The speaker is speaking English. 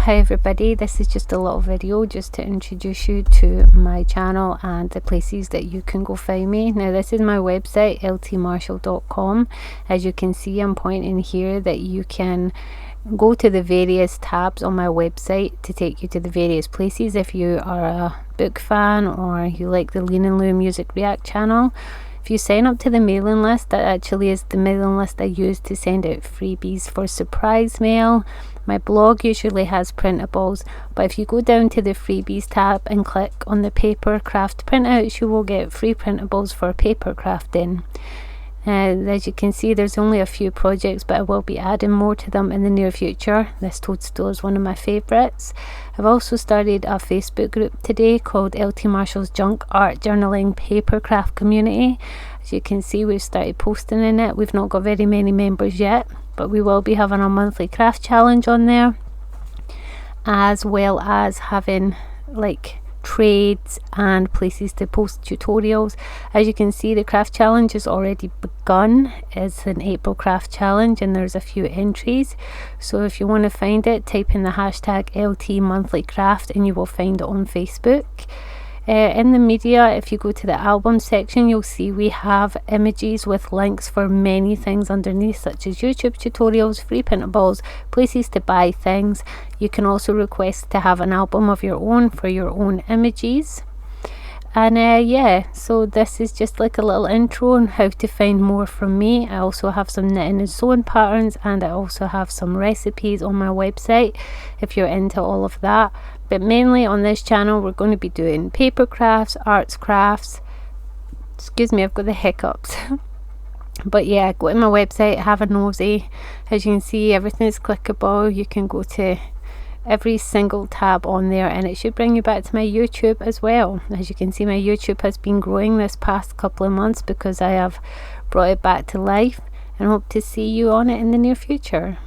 Hi everybody, this is just a little video just to introduce you to my channel and the places that you can go find me. Now this is my website, L.T.Marshall.com. As you can see, I'm pointing here that you can go to the various tabs on my website to take you to the various places. If you are a book fan or you like the Lean and Loo music react channel, if you sign up to the mailing list, that actually is the mailing list I use to send out freebies for surprise mail. My blog usually has printables, but if you go down to the freebies tab and click on the paper craft printouts, you will get free printables for paper crafting. As you can see, there's only a few projects, but I will be adding more to them in the near future. This toadstool is one of my favourites. I've also started a Facebook group today called L.T.Marshall's Junk Art Journaling Paper Craft Community. As you can see, we've started posting in it. We've not got very many members yet, but we will be having a monthly craft challenge on there, as well as having like trades and places to post tutorials. As you can see, the craft challenge has already begun. It's an April craft challenge and there's a few entries, so if you want to find it, type in the hashtag LT monthly craft and you will find it on Facebook. In the media, if you go to the album section, you'll see we have images with links for many things underneath, such as YouTube tutorials, free printables, places to buy things. You can also request to have an album of your own for your own images. And yeah, so this is just like a little intro on how to find more from me. I also have some knitting and sewing patterns, and I also have some recipes on my website if you're into all of that. But mainly on this channel we're going to be doing paper crafts, arts crafts. Excuse me, I've got the hiccups. But yeah, go to my website, have a nosy. As you can see, everything is clickable. You can go to every single tab on there and it should bring you back to my YouTube as well. As you can see, my YouTube has been growing this past couple of months because I have brought it back to life, and hope to see you on it in the near future.